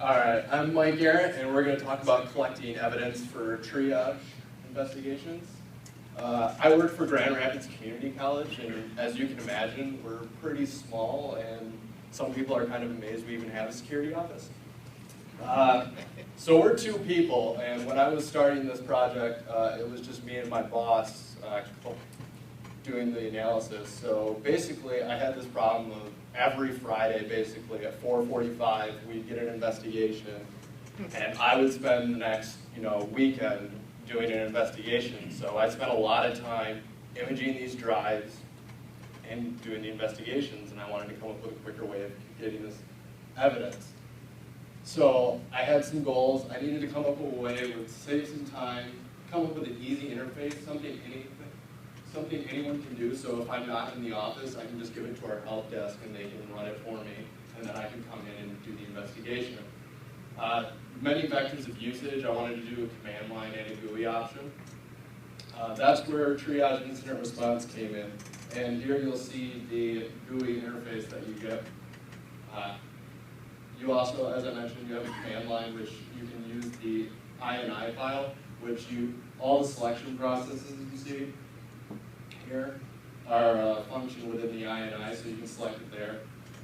Alright, I'm Mike Ahrendt, and we're going to talk about collecting evidence for triage investigations. I work for Grand Rapids Community College, and as you can imagine, we're pretty small, and some people are kind of amazed we even have a security office. So we're two people, and when I was starting this project, it was just me and my boss doing the analysis. So basically, I had this problem of every Friday, basically, at 4:45, we'd get an investigation, and I would spend the next, weekend doing an investigation. So I spent a lot of time imaging these drives and doing the investigations, and I wanted to come up with a quicker way of getting this evidence. So I had some goals. I needed to come up with a way to save some time, come up with an easy interface, something anyone can do. So if I'm not in the office, I can just give it to our help desk and they can run it for me, and then I can come in and do the investigation. Many vectors of usage. I wanted to do a command line and a GUI option. That's where triage incident response came in. And here you'll see the GUI interface that you get. You also, as I mentioned, you have a command line, which you can use the INI file, which all the selection processes you see here are a function within the INI, so you can select it there.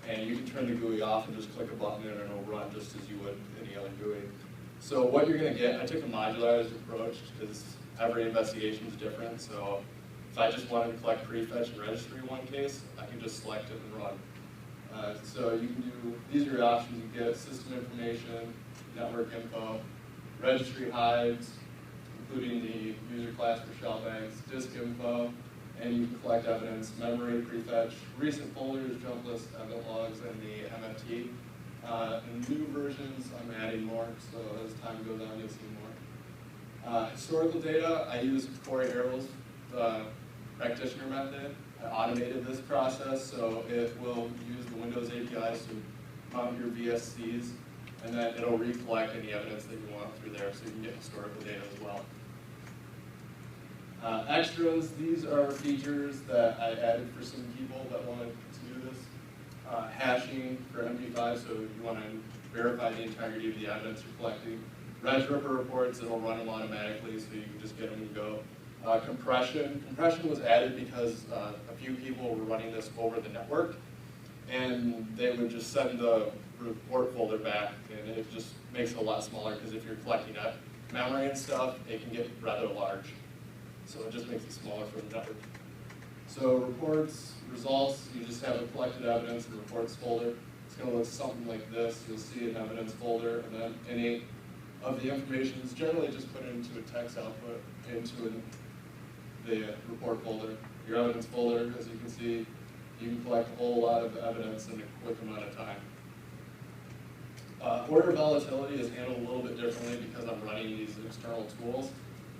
And you can turn the GUI off and just click a button and it'll run just as you would any other GUI. So what you're going to get, I took a modularized approach because every investigation is different. So if I just wanted to collect prefetch and registry in one case, I can just select it and run. So you can do, these are your options. You get system information, network info, registry hives, including the user class for shell banks, disk info, and you can collect evidence, memory, prefetch, recent folders, jump lists, event logs, and the MFT. In new versions, I'm adding more, so as time goes on, you'll see more. Historical data, I use Corey Arrow's practitioner method. I automated this process, so it will use the Windows APIs to mount your VSCs, and then it'll recollect any evidence that you want through there, so you can get historical data as well. Extras, these are features that I added for some people that wanted to do this. Hashing for MD5, so you want to verify the integrity of the evidence you're collecting. RegRipper reports, it'll run them automatically, so you can just get them and go. Compression was added because a few people were running this over the network, and they would just send the report folder back, and it just makes it a lot smaller, because if you're collecting memory and stuff, it can get rather large. So it just makes it smaller for the network. So reports, results, you just have a collected evidence and reports folder. It's going to look something like this. You'll see an evidence folder, and then any of the information is generally just put into a text output into the report folder. Your evidence folder, as you can see, you can collect a whole lot of evidence in a quick amount of time. Order volatility is handled a little bit differently because I'm running these external tools.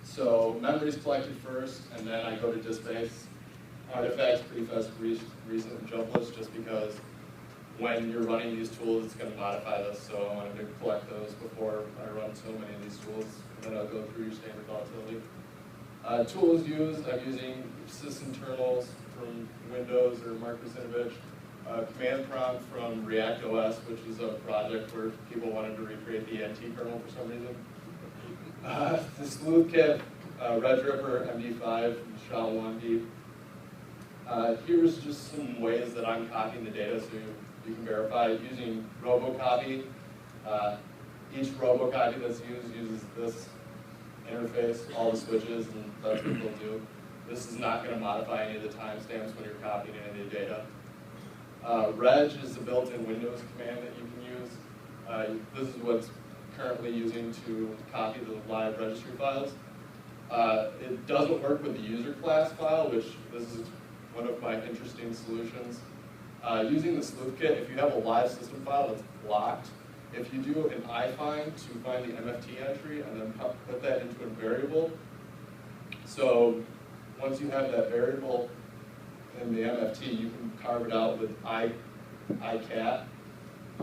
So memory is collected first, and then I go to disk space, artifacts, prefetch, recent, and jump list, just because when you're running these tools, it's going to modify this. So I wanted to collect those before I run so many of these tools, and then I'll go through your standard volatility. Tools used, I'm using sysinternals from Windows or Marcus Inovich, command prompt from React OS, which is a project where people wanted to recreate the NT kernel for some reason. The sleuth kit, RegRipper, MD5, SHA-1 here's just some ways that I'm copying the data so you can verify it using Robocopy. Each Robocopy that's used uses this interface, all the switches, and that's what they'll do. This is not going to modify any of the timestamps when you're copying any of the data. Reg is a built-in Windows command that you can use. This is what's currently using to copy the live registry files. It doesn't work with the user class file, which this is one of my interesting solutions. Using the sleuth kit, if you have a live system file that's blocked, if you do an iFind to find the MFT entry and then put that into a variable, so once you have that variable in the MFT, you can carve it out with icat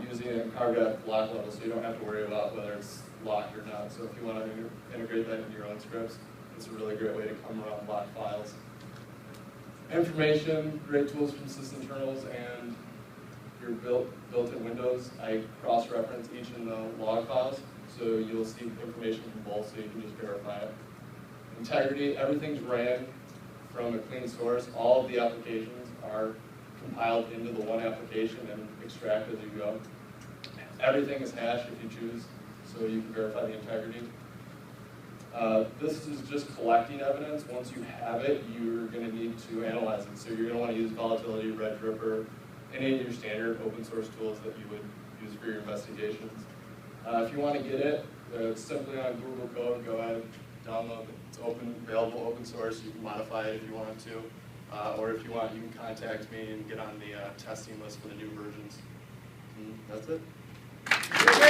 using it and carve it at block level, so you don't have to worry about whether it's locked or not. So if you want to integrate that into your own scripts, it's a really great way to come around blocked files. Information, great tools from sysinternals and your built-in windows, I cross-reference each in the log files, so you'll see information from both, so you can just verify it. Integrity, everything's ran from a clean source. All of the applications are compiled into the one application and extract as you go. Everything is hashed if you choose, so you can verify the integrity. This is just collecting evidence. Once you have it, you're going to need to analyze it. So you're going to want to use Volatility, Red Ripper, any of your standard open source tools that you would use for your investigations. If you want to get it, it's simply on Google Code. Go ahead, download it. It's open, available, open source. You can modify it if you want to, or if you want, you can contact me and get on the testing list for the new versions. And that's it.